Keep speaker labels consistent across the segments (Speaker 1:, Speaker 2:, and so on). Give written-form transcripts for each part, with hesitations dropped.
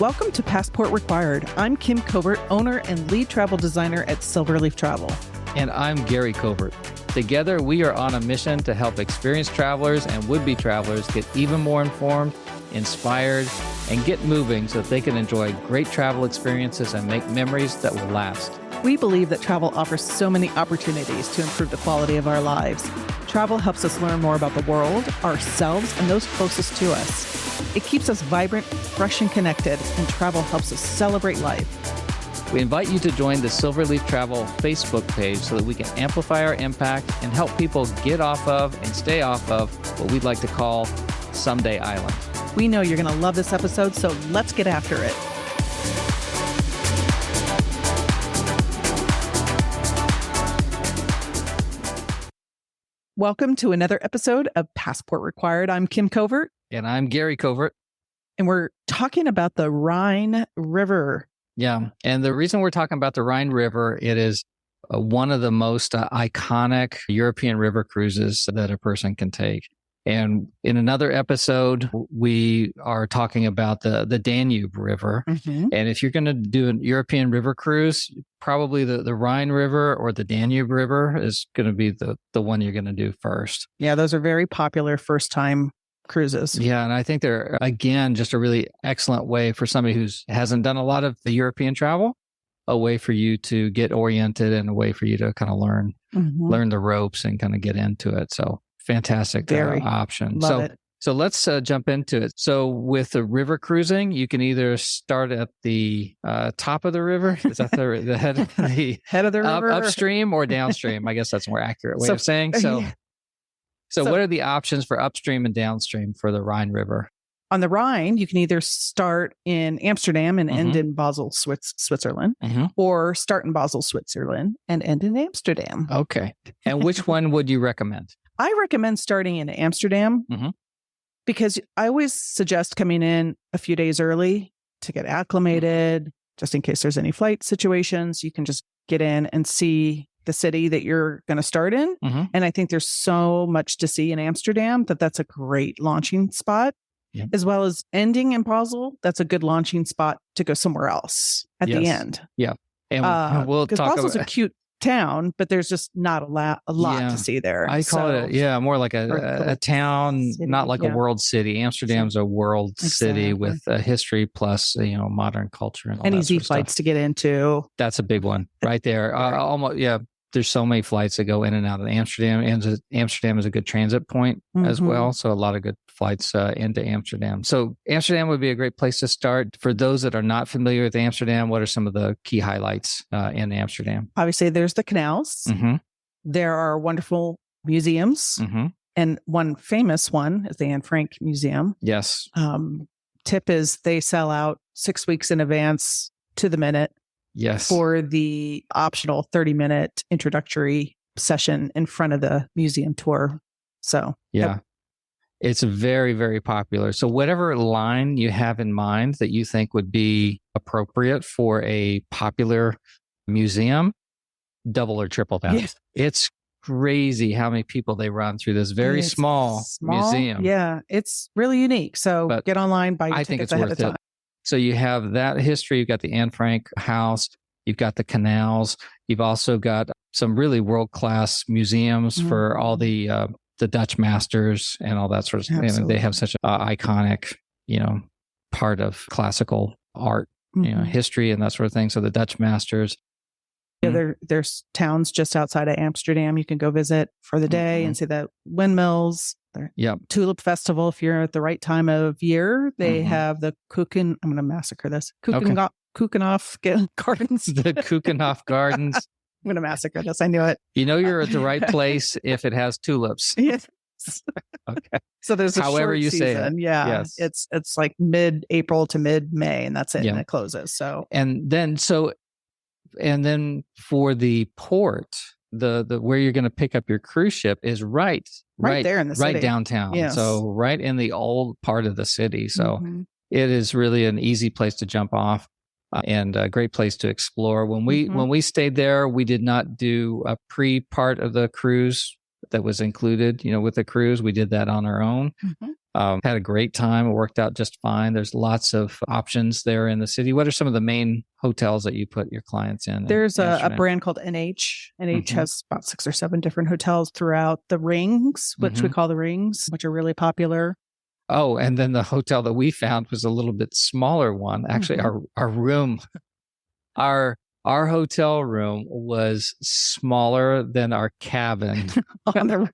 Speaker 1: Welcome to Passport Required. I'm Kim Covert, owner and lead travel designer at Silverleaf Travel.
Speaker 2: And I'm Gary Covert. Together, we are on a mission to help experienced travelers and would-be travelers get even more informed, inspired, and get moving so that they can enjoy great travel experiences and make memories that will last.
Speaker 1: We believe that travel offers so many opportunities to improve the quality of our lives. Travel helps us learn more about the world, ourselves, and those closest to us. It keeps us vibrant, fresh, and connected, and travel helps us celebrate life.
Speaker 2: We invite you to join the Silverleaf Travel Facebook page so that we can amplify our impact and help people get off of and stay off of what we'd like to call Someday Island.
Speaker 1: We know you're going to love this episode, so let's get after it. Welcome to another episode of Passport Required. I'm Kim Covert.
Speaker 2: And I'm Gary Covert.
Speaker 1: And we're talking about the Rhine River.
Speaker 2: Yeah. And the reason we're talking about the Rhine River, it is one of the most iconic European river cruises that a person can take. And in another episode, we are talking about the Danube River. Mm-hmm. And if you're going to do a European river cruise, probably the Rhine River or the Danube River is going to be the one you're going to do first.
Speaker 1: Yeah, those are very popular first-time cruises.
Speaker 2: Yeah, and I think they're, again, just a really excellent way for somebody who hasn't done a lot of the European travel, a way for you to get oriented and a way for you to kind of learn the ropes and kind of get into it. So fantastic option.
Speaker 1: Love it.
Speaker 2: So let's jump into it. So with the river cruising, you can either start at the top of the river. Is that the head of the
Speaker 1: head of the river,
Speaker 2: upstream or downstream? I guess that's a more accurate way of saying. So what are the options for upstream and downstream for the Rhine River?
Speaker 1: On the Rhine, you can either start in Amsterdam and end in Basel, Switzerland, or start in Basel, Switzerland, and end in Amsterdam.
Speaker 2: Okay. And which one would you recommend?
Speaker 1: I recommend starting in Amsterdam because I always suggest coming in a few days early to get acclimated, just in case there's any flight situations. You can just get in and see the city that you're going to start in. And I think there's so much to see in Amsterdam that's a great launching spot, as well as ending in Basel. That's a good launching spot to go somewhere else at the end.
Speaker 2: Yeah. And we'll talk about
Speaker 1: Basel's a cute town, but there's just not a lot to see there.
Speaker 2: I call it, more like a town, city, not like a world city. Amsterdam's a world city with a history plus, modern culture and all
Speaker 1: and
Speaker 2: that
Speaker 1: easy
Speaker 2: sort of
Speaker 1: flights
Speaker 2: stuff.
Speaker 1: to get into.
Speaker 2: That's a big one right there. There's so many flights that go in and out of Amsterdam. And Amsterdam is a good transit point as well. So a lot of good flights into Amsterdam. So Amsterdam would be a great place to start. For those that are not familiar with Amsterdam, what are some of the key highlights in Amsterdam?
Speaker 1: Obviously, there's the canals. There are wonderful museums. And one famous one is the Anne Frank Museum.
Speaker 2: Yes.
Speaker 1: Tip is they sell out 6 weeks in advance to the minute.
Speaker 2: Yes.
Speaker 1: For the optional 30-minute introductory session in front of the museum tour. So,
Speaker 2: it's very, very popular. So whatever line you have in mind that you think would be appropriate for a popular museum, double or triple that. Yes. It's crazy how many people they run through this very small museum.
Speaker 1: Yeah, it's really unique. So get online, buy your tickets ahead of time.
Speaker 2: So you have that history. You've got the Anne Frank house. You've got the canals. You've also got some really world-class museums for all the Dutch masters and all that sort of stuff. And they have such an iconic, part of classical art, history and that sort of thing. So the Dutch masters.
Speaker 1: Yeah, there's towns just outside of Amsterdam you can go visit for the day and see the windmills. Tulip Festival, if you're at the right time of year, they have the I'm going to massacre this. Keukenhof Gardens.
Speaker 2: The Keukenhof Gardens.
Speaker 1: I'm going to massacre this. I knew it.
Speaker 2: You're at the right place if it has tulips.
Speaker 1: Yes.
Speaker 2: Okay.
Speaker 1: So there's a
Speaker 2: however
Speaker 1: short
Speaker 2: you
Speaker 1: season.
Speaker 2: say it.
Speaker 1: Yeah. Yes. It's like mid-April to mid-May, and that's it. And it closes. So
Speaker 2: and then for the port, the where you're going to pick up your cruise ship is right
Speaker 1: there in the city.
Speaker 2: Right downtown.
Speaker 1: Yes.
Speaker 2: So right in the old part of the city. So it is really an easy place to jump off and a great place to explore. When we stayed there, we did not do a pre-part of the cruise that was included, with the cruise. We did that on our own. Had a great time. It worked out just fine. There's lots of options there in the city. What are some of the main hotels that you put your clients in?
Speaker 1: There's a brand called NH. NH has about 6 or 7 different hotels throughout the rings, which we call the rings, which are really popular.
Speaker 2: Oh, and then the hotel that we found was a little bit smaller one. Actually, our room, our hotel room was smaller than our cabin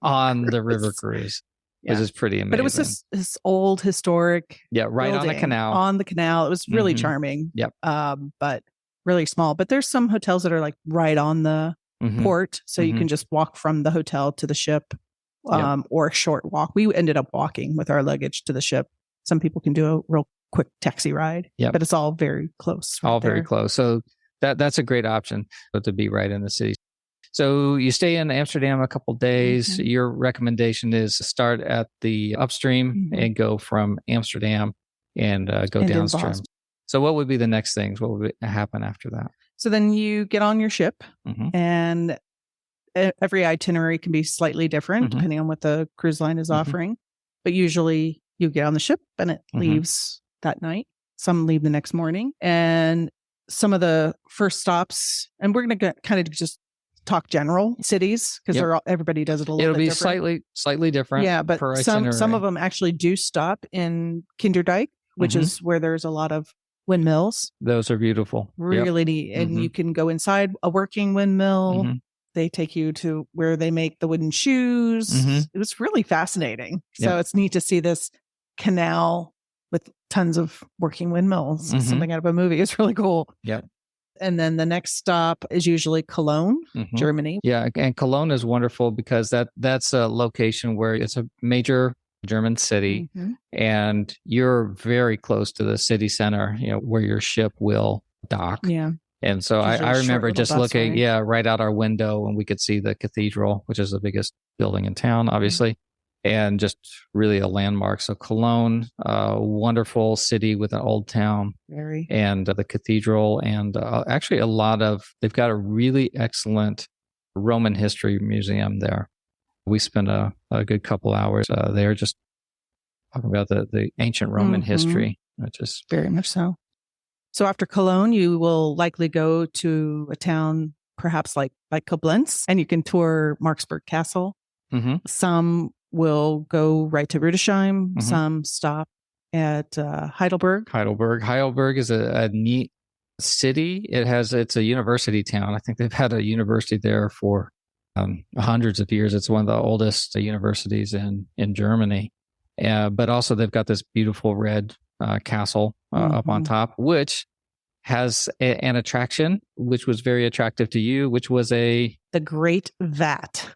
Speaker 2: on the river cruise. Yeah. Which is pretty amazing.
Speaker 1: But it was this old historic
Speaker 2: right on the canal.
Speaker 1: On the canal. It was really charming.
Speaker 2: Yep.
Speaker 1: But really small. But there's some hotels that are like right on the port. So you can just walk from the hotel to the ship or a short walk. We ended up walking with our luggage to the ship. Some people can do a real quick taxi ride. Yep. But it's all very close.
Speaker 2: All very close. So that's a great option to be right in the city. So you stay in Amsterdam a couple days. Your recommendation is start at the upstream and go from Amsterdam and go downstream. So what would be the next things? What would happen after that?
Speaker 1: So then you get on your ship and every itinerary can be slightly different depending on what the cruise line is offering. But usually you get on the ship and it leaves that night. Some leave the next morning. And some of the first stops, and we're going to kind of just talk general cities because everybody does it a little bit different.
Speaker 2: It'll be slightly different.
Speaker 1: Yeah, but some of them actually do stop in Kinderdijk, which is where there's a lot of windmills.
Speaker 2: Those are beautiful.
Speaker 1: Really neat. And you can go inside a working windmill. They take you to where they make the wooden shoes. It was really fascinating. So it's neat to see this canal with tons of working windmills. Something out of a movie. It's really cool.
Speaker 2: Yeah.
Speaker 1: And then the next stop is usually Cologne, Germany.
Speaker 2: Yeah, and Cologne is wonderful because that's a location where it's a major German city, and you're very close to the city center, where your ship will dock.
Speaker 1: Yeah.
Speaker 2: And so I remember just looking, right out our window, and we could see the cathedral, which is the biggest building in town, obviously. And just really a landmark. So Cologne, a wonderful city with an old town.
Speaker 1: Very.
Speaker 2: And the cathedral, and actually they've got a really excellent Roman history museum there. We spent a good couple hours there just talking about the ancient Roman history, which is
Speaker 1: very much so. So after Cologne, you will likely go to a town perhaps like Koblenz, and you can tour Marksburg Castle. Some will go right to Rudesheim. Some stop at Heidelberg.
Speaker 2: Heidelberg is a neat city. It's a university town. I think they've had a university there for hundreds of years. It's one of the oldest universities in Germany. But also they've got this beautiful red castle up on top, which has an attraction, which was very attractive to you, which was the
Speaker 1: Great Vat.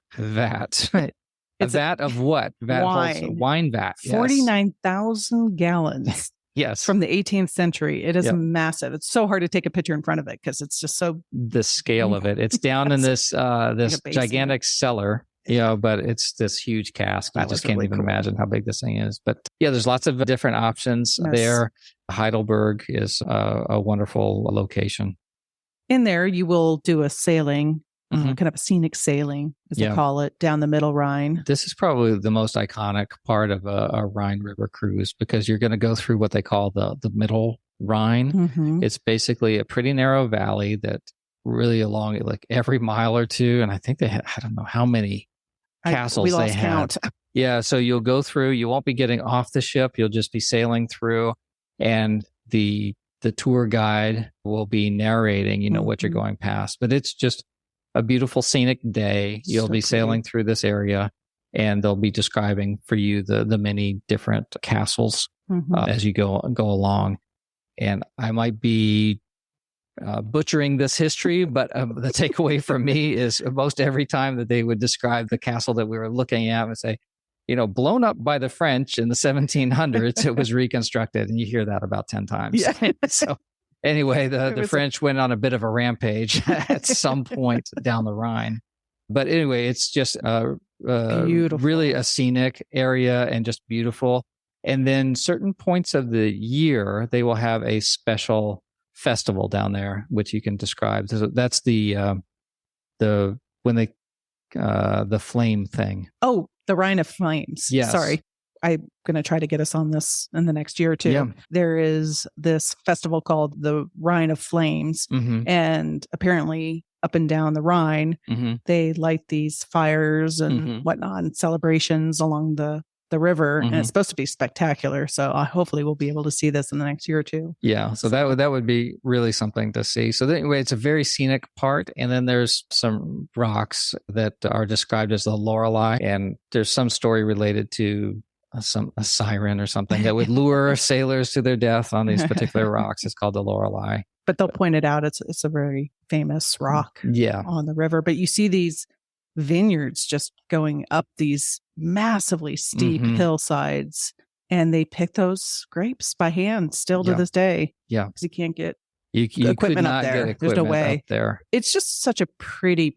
Speaker 2: A vat of what? Wine vat.
Speaker 1: 49,000 gallons.
Speaker 2: Yes.
Speaker 1: From the 18th century. It is massive. It's so hard to take a picture in front of it because it's just so...
Speaker 2: The scale of it. It's down in this gigantic cellar, but it's this huge cask. I just can't even imagine how big this thing is. But there's lots of different options there. Heidelberg is a wonderful location.
Speaker 1: In there, you will do a sailing. Kind of a scenic sailing, as they call it, down the middle Rhine.
Speaker 2: This is probably the most iconic part of a Rhine River cruise because you're going to go through what they call the middle Rhine. It's basically a pretty narrow valley that really along it, like every mile or two. And I think they had, I don't know how many castles they had.
Speaker 1: Count.
Speaker 2: Yeah. So you'll go through, you won't be getting off the ship. You'll just be sailing through, and the tour guide will be narrating, what you're going past. But it's just a beautiful scenic day. You'll be sailing through this area, and they'll be describing for you the many different castles as you go along. And I might be butchering this history, but the takeaway from me is most every time that they would describe the castle that we were looking at and say, blown up by the French in the 1700s, it was reconstructed. And you hear that about 10 times.
Speaker 1: Yeah.
Speaker 2: So anyway, the French went on a bit of a rampage at some point down the Rhine. But anyway, it's just really a scenic area and just beautiful. And then certain points of the year, they will have a special festival down there, which you can describe. So that's when they the flame thing.
Speaker 1: Oh, the Rhine of Flames.
Speaker 2: Yes.
Speaker 1: Sorry. I'm going to try to get us on this in the next year or two.
Speaker 2: Yeah.
Speaker 1: There is this festival called the Rhine of Flames. And apparently up and down the Rhine, they light these fires and whatnot and celebrations along the river. And it's supposed to be spectacular. So hopefully we'll be able to see this in the next year or two.
Speaker 2: Yeah. So that would be really something to see. So anyway, it's a very scenic part. And then there's some rocks that are described as the Lorelei. And there's some story related to a siren or something that would lure sailors to their death on these particular rocks. It's called the Lorelei. But
Speaker 1: they'll point it out. It's a very famous rock on the river. But you see these vineyards just going up these massively steep hillsides, and they pick those grapes by hand still to this day. Yeah. Because you can't get
Speaker 2: you
Speaker 1: equipment up there.
Speaker 2: Get
Speaker 1: There's no way
Speaker 2: up there.
Speaker 1: It's just such a pretty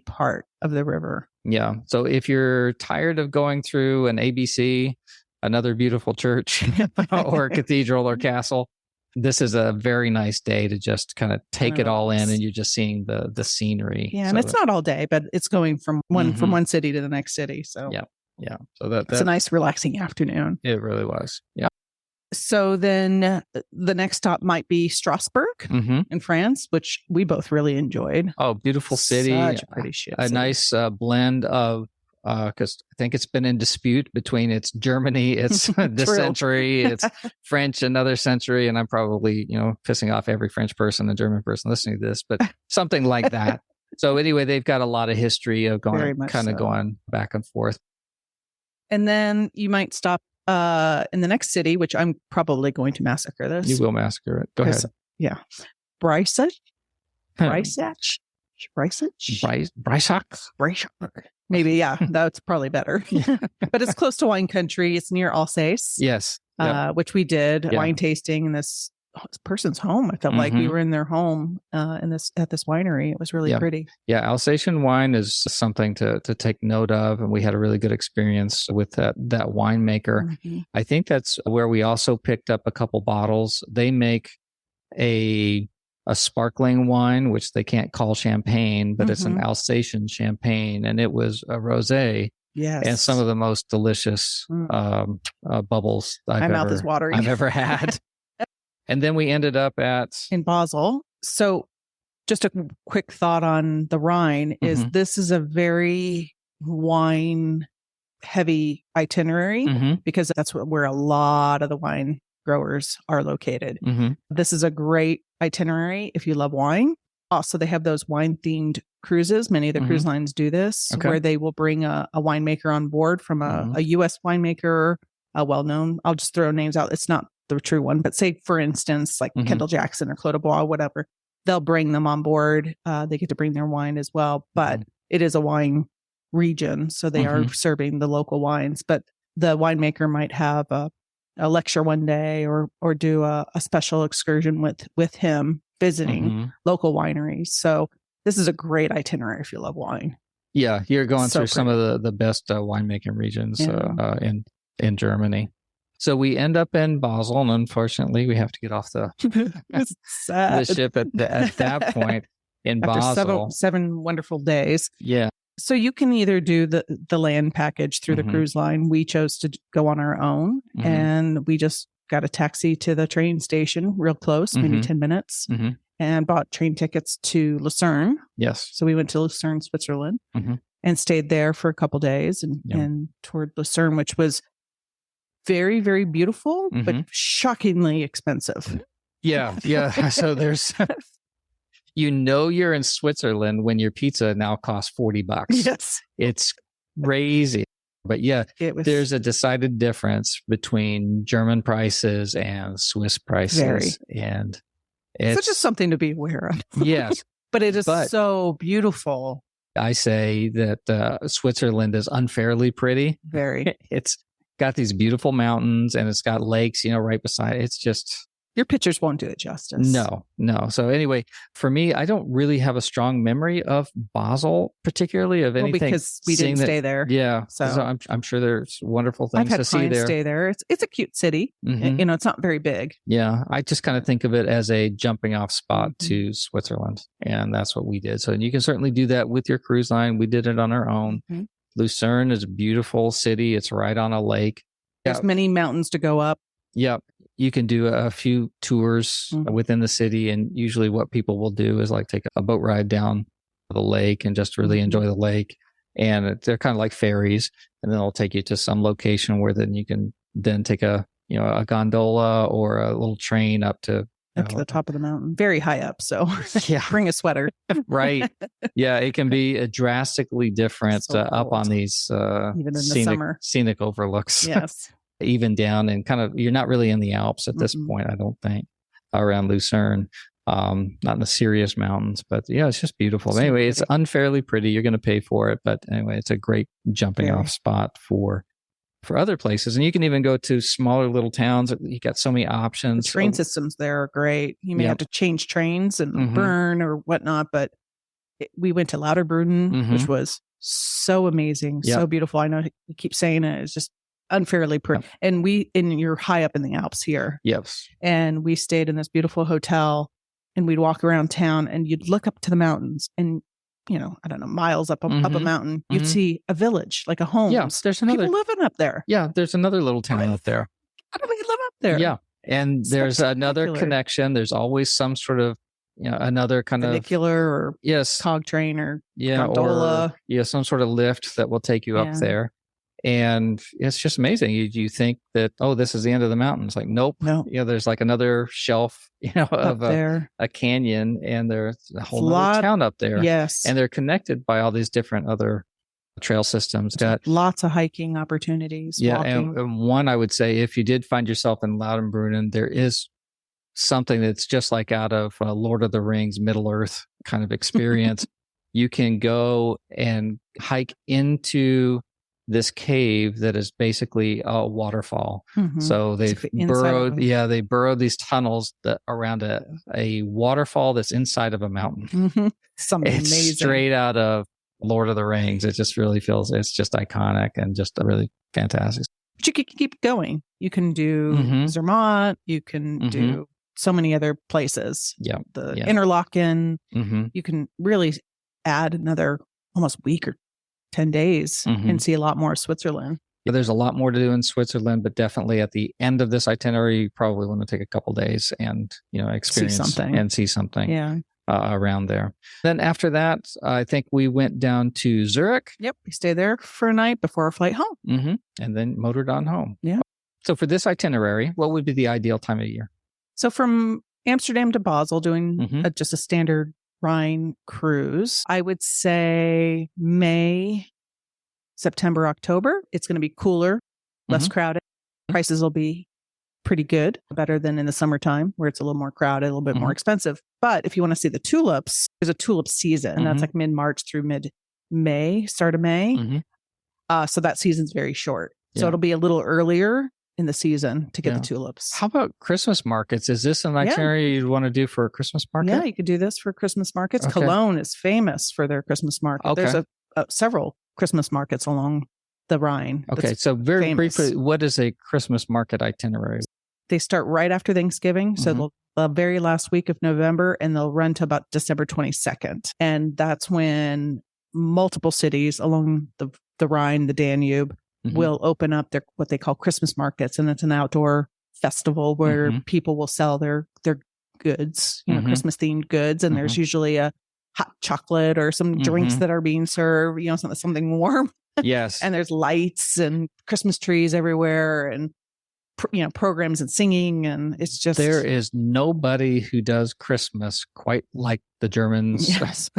Speaker 1: part of the river.
Speaker 2: Yeah. So if you're tired of going through an ABC, another beautiful church or cathedral or castle, this is a very nice day to just kind of take it all in, and you're just seeing the scenery.
Speaker 1: Yeah, and it's not all day, but it's going from one city to the next city. So
Speaker 2: yeah. So that's
Speaker 1: a nice relaxing afternoon.
Speaker 2: It really was. Yeah.
Speaker 1: So then the next stop might be Strasbourg in France, which we both really enjoyed.
Speaker 2: Oh, beautiful city.
Speaker 1: Such a pretty city.
Speaker 2: A nice blend of, because I think it's been in dispute between it's Germany, it's this century, it's French another century, and I'm probably, pissing off every French person and German person listening to this, but something like that. So anyway, they've got a lot of history of going back and forth. And
Speaker 1: then you might stop in the next city, which I'm probably going to massacre this.
Speaker 2: You will massacre it. Go ahead.
Speaker 1: Yeah. Breisach? Maybe, yeah. That's probably better. But it's close to wine country. It's near Alsace.
Speaker 2: Yes.
Speaker 1: Which we did wine tasting in this person's home. I felt like we were in their home at this winery. It was really pretty.
Speaker 2: Yeah, Alsatian wine is something to take note of, and we had a really good experience with that winemaker. I think that's where we also picked up a couple bottles. They make a sparkling wine, which they can't call champagne, but it's an Alsatian champagne, and it was a rosé.
Speaker 1: Yes.
Speaker 2: And some of the most delicious bubbles
Speaker 1: My mouth is watering.
Speaker 2: I've ever had. And then we ended up in
Speaker 1: Basel. So just a quick thought on the Rhine is this is a very wine heavy itinerary because that's where a lot of the wine growers are located. This is a great itinerary if you love wine. Also, they have those wine themed cruises. Many of the cruise lines do this where they will bring a winemaker on board from a U.S. winemaker, a well-known. I'll just throw names out. It's not the true one, but say, for instance, like Kendall Jackson or Clos du Bois, whatever, they'll bring them on board. They get to bring their wine as well, but it is a wine region. So they are serving the local wines, but the winemaker might have a lecture one day or do a special excursion with him visiting local wineries. So this is a great itinerary if you love wine.
Speaker 2: Yeah, you're going through some of the best winemaking regions in Germany. So we end up in Basel, and unfortunately, we have to get off the ship at that point in
Speaker 1: After
Speaker 2: Basel.
Speaker 1: Seven wonderful days.
Speaker 2: Yeah.
Speaker 1: So you can either do the land package through the cruise line. We chose to go on our own, and we just got a taxi to the train station real close, maybe 10 minutes, and bought train tickets to Lucerne.
Speaker 2: Yes.
Speaker 1: So we went to Lucerne, Switzerland, and stayed there for a couple days and toured Lucerne, which was very, very beautiful, but shockingly expensive.
Speaker 2: Yeah. So there's, you're in Switzerland when your pizza now costs $40.
Speaker 1: Yes.
Speaker 2: It's crazy. But there's a decided difference between German prices and Swiss prices. And
Speaker 1: it's just something to be aware of.
Speaker 2: Yes.
Speaker 1: But it is so beautiful.
Speaker 2: I say that Switzerland is unfairly pretty.
Speaker 1: Very.
Speaker 2: It's got these beautiful mountains and it's got lakes, right beside it. It's just
Speaker 1: Your pictures won't do it justice.
Speaker 2: No. So anyway, for me, I don't really have a strong memory of Basel, particularly of anything.
Speaker 1: Because we didn't stay there.
Speaker 2: Yeah.
Speaker 1: So
Speaker 2: I'm sure there's wonderful things
Speaker 1: I've had
Speaker 2: to see
Speaker 1: clients
Speaker 2: there.
Speaker 1: stay there. It's a cute city.
Speaker 2: Mhm.
Speaker 1: It's not very big.
Speaker 2: Yeah. I just kind of think of it as a jumping off spot to Switzerland. And that's what we did. So you can certainly do that with your cruise line. We did it on our own. Lucerne is a beautiful city. It's right on a lake.
Speaker 1: There's many mountains to go up.
Speaker 2: Yep. You can do a few tours within the city. And usually what people will do is like take a boat ride down the lake and just really enjoy the lake. And they're kind of like ferries. And then they'll take you to some location where then you can then take a gondola or a little train up to
Speaker 1: the top of the mountain, very high up. So
Speaker 2: yeah,
Speaker 1: bring a sweater.
Speaker 2: Right. Yeah. It can be drastically different up on these
Speaker 1: even in the summer
Speaker 2: scenic overlooks.
Speaker 1: Yes.
Speaker 2: Even down and kind of, you're not really in the Alps at this point, I don't think, around Lucerne, not in the serious mountains, but yeah, it's just beautiful. Anyway, it's unfairly pretty. You're going to pay for it. But anyway, it's a great jumping off spot for other places. And you can even go to smaller little towns. You got so many options.
Speaker 1: The train systems there are great. You may have to change trains and burn or whatnot, but we went to Lauterbrunnen, which was so amazing, so beautiful. I know you keep saying it. It's just unfairly pretty. And you're high up in the Alps here.
Speaker 2: Yes.
Speaker 1: And we stayed in this beautiful hotel and we'd walk around town and you'd look up to the mountains and, I don't know, miles up a mountain, you'd see a village, like a home.
Speaker 2: Yeah. There's another
Speaker 1: people living up there.
Speaker 2: Yeah. There's another little town up there.
Speaker 1: How do they live up there?
Speaker 2: Yeah. And there's another connection. There's always some sort of, another kind
Speaker 1: funicular or cog train or gondola.
Speaker 2: Or some sort of lift that will take you up there. And it's just amazing. You think that, this is the end of the mountain. It's like, nope. No. There's like another shelf, of a canyon, and there's a whole other town up there.
Speaker 1: Yes.
Speaker 2: And they're connected by all these different other trail systems. Got
Speaker 1: lots of hiking opportunities.
Speaker 2: Yeah.
Speaker 1: Walking.
Speaker 2: And one, I would say, if you did find yourself in Lauterbrunnen, there is something that's just like out of Lord of the Rings, Middle Earth kind of experience. You can go and hike into this cave that is basically a waterfall. So they've burrowed these tunnels around a waterfall that's inside of a mountain.
Speaker 1: Something
Speaker 2: it's
Speaker 1: amazing.
Speaker 2: Straight out of Lord of the Rings. It just really feels, it's just iconic and just really fantastic.
Speaker 1: But you can keep going. You can do Zermatt. You can do so many other places.
Speaker 2: Yeah.
Speaker 1: Interlaken. You can really add another almost week or 10 days and see a lot more of Switzerland.
Speaker 2: Yeah, there's a lot more to do in Switzerland, but definitely at the end of this itinerary, you probably want to take a couple days and, experience see something around there. Then after that, I think we went down to Zurich.
Speaker 1: Yep. We stayed there for a night before our flight home.
Speaker 2: And then motored on home.
Speaker 1: Yeah.
Speaker 2: So for this itinerary, what would be the ideal time of year?
Speaker 1: So from Amsterdam to Basel, doing just a standard Rhine cruise, I would say May, September, October. It's going to be cooler, less crowded. Prices will be pretty good, better than in the summertime where it's a little more crowded, a little bit more expensive. But if you want to see the tulips, there's a tulip season, and that's like mid-March through mid-May, start of May. So that season's very short. So it'll be a little earlier in the season to get the tulips.
Speaker 2: How about Christmas markets? Is this an itinerary you'd want to do for a Christmas market?
Speaker 1: Yeah, you could do this for Christmas markets. Okay. Cologne is famous for their Christmas market. Okay. There's several Christmas markets along the Rhine.
Speaker 2: Okay, so very briefly, what is a Christmas market itinerary?
Speaker 1: They start right after Thanksgiving. So the very last week of November, and they'll run to about December 22nd. And that's when multiple cities along the Rhine, the Danube, will open up their what they call Christmas markets, and it's an outdoor festival where people will sell their goods, Christmas themed goods, and there's usually a hot chocolate or some drinks that are being served, something warm.
Speaker 2: Yes,
Speaker 1: and there's lights and Christmas trees everywhere, and programs and singing, and it's just
Speaker 2: there is nobody who does Christmas quite like the Germans.
Speaker 1: Yes.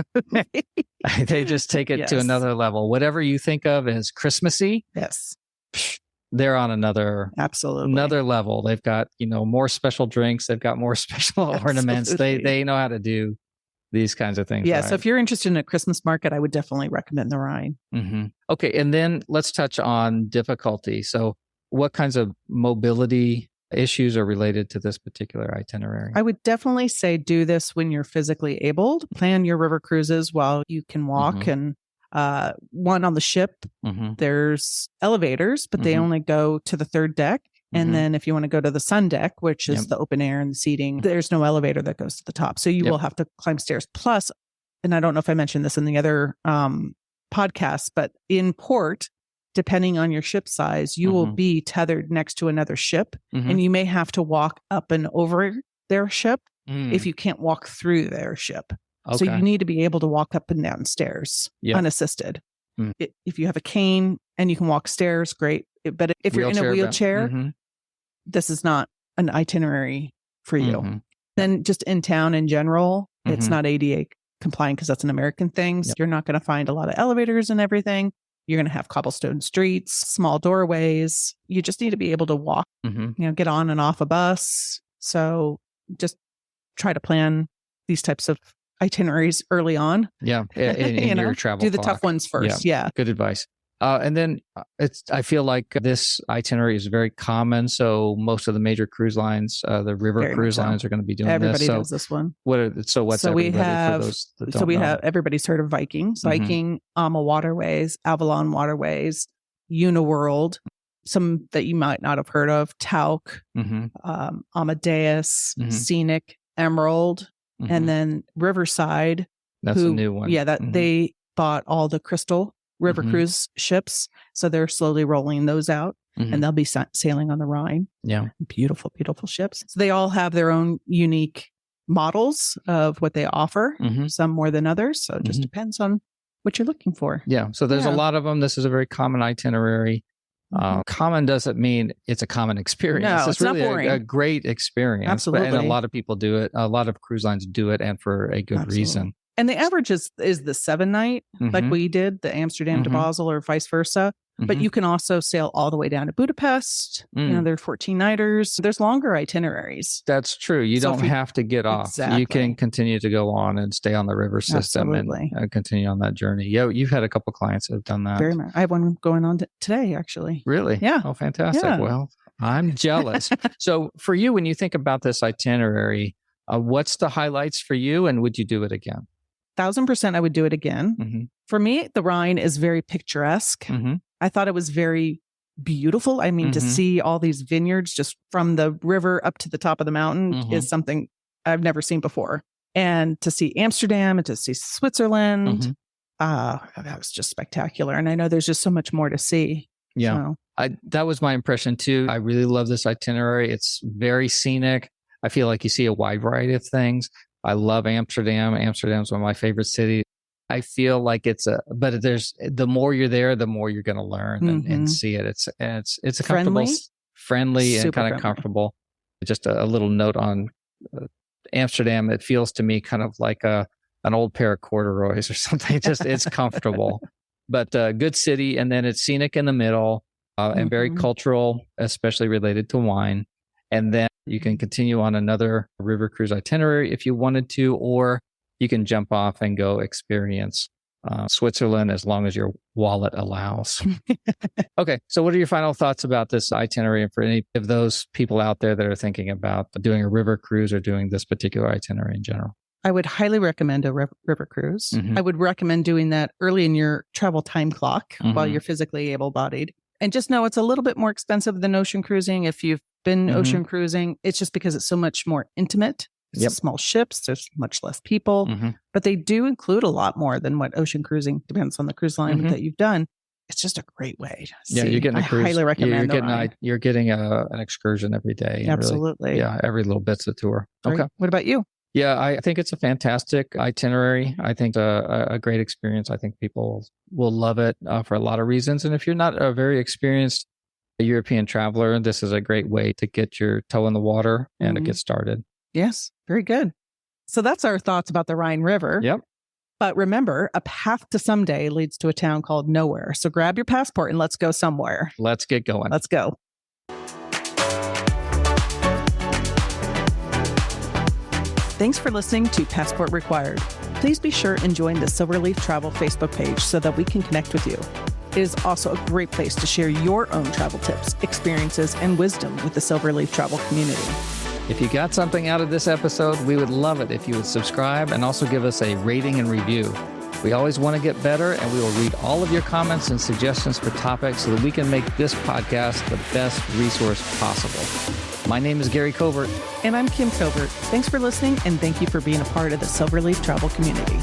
Speaker 2: They just take it to another level. Whatever you think of as Christmassy, they're on another level. They've got more special drinks. They've got more special ornaments. They know how to do these kinds of things.
Speaker 1: Yeah. Right? So if you're interested in a Christmas market, I would definitely recommend the Rhine.
Speaker 2: Okay, and then let's touch on difficulty. So what kinds of mobility issues are related to this particular itinerary?
Speaker 1: I would definitely say do this when you're physically able. Plan your river cruises while you can walk. And one on the ship, there's elevators, but they only go to the third deck. And then if you want to go to the sun deck, which is the open air and the seating, there's no elevator that goes to the top. So you will have to climb stairs. Plus, and I don't know if I mentioned this in the other podcast, but in port, depending on your ship size, you will be tethered next to another ship and you may have to walk up and over their ship if you can't walk through their ship. Okay. So you need to be able to walk up and down stairs unassisted. If you have a cane and you can walk stairs, great. But if you're in a wheelchair, this is not an itinerary for you. Then just in town in general, it's not ADA compliant because that's an American thing. So you're not going to find a lot of elevators and everything. You're going to have cobblestone streets, small doorways. You just need to be able to walk, get on and off a bus. So just try to plan these types of itineraries early on.
Speaker 2: Yeah. In your travel
Speaker 1: do the
Speaker 2: clock.
Speaker 1: tough ones first. Yeah.
Speaker 2: Good advice. And then I feel like this itinerary is very common. So most of the major cruise lines, the river cruise lines are going to be doing
Speaker 1: everybody
Speaker 2: this.
Speaker 1: Everybody does this one.
Speaker 2: What's
Speaker 1: we
Speaker 2: everybody
Speaker 1: have,
Speaker 2: for those that don't know?
Speaker 1: have, everybody's heard of Viking, AMA Waterways, Avalon Waterways, Uniworld, some that you might not have heard of, Tauk, Amadeus, Scenic, Emerald, and then Riverside.
Speaker 2: That's a new one.
Speaker 1: Yeah, they bought all the Crystal River cruise ships. So they're slowly rolling those out and they'll be sailing on the Rhine.
Speaker 2: Yeah.
Speaker 1: Beautiful, beautiful ships. So they all have their own unique models of what they offer, some more than others. So it just depends on what you're looking for.
Speaker 2: Yeah. So there's a lot of them. This is a very common itinerary. Common doesn't mean it's a common experience.
Speaker 1: No,
Speaker 2: it's
Speaker 1: really
Speaker 2: not boring. A great experience.
Speaker 1: Absolutely.
Speaker 2: And a lot of people do it. A lot of cruise lines do it, and for a good reason.
Speaker 1: And the average is the 7-night, like we did, the Amsterdam to Basel or vice versa. But you can also sail all the way down to Budapest. There are 14-nighters. There's longer itineraries.
Speaker 2: That's true. You don't have to get off.
Speaker 1: Exactly.
Speaker 2: You can continue to go on and stay on the river system and continue on that journey. Yeah, you've had a couple of clients that have done that.
Speaker 1: Very much. I have one going on today, actually.
Speaker 2: Really?
Speaker 1: Yeah.
Speaker 2: Oh, fantastic. Yeah. Well, I'm jealous. So for you, when you think about this itinerary, what's the highlights for you, and would you do it again?
Speaker 1: 1,000% I would do it again. For me, the Rhine is very picturesque. I thought it was very beautiful. I mean, to see all these vineyards just from the river up to the top of the mountain is something I've never seen before. And to see Amsterdam and to see Switzerland, that was just spectacular. And I know there's just so much more to see.
Speaker 2: Yeah, so. That was my impression too. I really love this itinerary. It's very scenic. I feel like you see a wide variety of things. I love Amsterdam. Amsterdam's one of my favorite cities. I feel like but the more you're there, the more you're going to learn and see it. It's a comfortable, friendly and kind of comfortable. Just a little note on Amsterdam. It feels to me kind of like an old pair of corduroys or something. It's comfortable, but good city. And then it's scenic in the middle and very cultural, especially related to wine. And then you can continue on another river cruise itinerary if you wanted to, or you can jump off and go experience Switzerland as long as your wallet allows. Okay. So what are your final thoughts about this itinerary, and for any of those people out there that are thinking about doing a river cruise or doing this particular itinerary in general?
Speaker 1: I would highly recommend a river cruise. I would recommend doing that early in your travel time clock while you're physically able-bodied. And just know it's a little bit more expensive than ocean cruising. If you've been ocean cruising, it's just because it's so much more intimate. It's small ships. There's much less people, but they do include a lot more than what ocean cruising depends on the cruise line that you've done. It's just a great way to see.
Speaker 2: You're getting a cruise.
Speaker 1: I highly recommend
Speaker 2: you're getting an excursion every day.
Speaker 1: Absolutely.
Speaker 2: Really, every little bit's a tour.
Speaker 1: Great. Okay. What about you?
Speaker 2: Yeah, I think it's a fantastic itinerary. I think a great experience. I think people will love it for a lot of reasons. And if you're not a very experienced European traveler, this is a great way to get your toe in the water and to get started.
Speaker 1: Yes, very good. So that's our thoughts about the Rhine River.
Speaker 2: Yep.
Speaker 1: But remember, a path to someday leads to a town called nowhere. So grab your passport and let's go somewhere.
Speaker 2: Let's get going.
Speaker 1: Let's go. Thanks for listening to Passport Required. Please be sure and join the Silverleaf Travel Facebook page so that we can connect with you. It is also a great place to share your own travel tips, experiences, and wisdom with the Silverleaf Travel community.
Speaker 2: If you got something out of this episode, we would love it if you would subscribe and also give us a rating and review. We always want to get better, and we will read all of your comments and suggestions for topics so that we can make this podcast the best resource possible. My name is Gary Covert.
Speaker 1: And I'm Kim Covert. Thanks for listening, and thank you for being a part of the Silverleaf Travel community.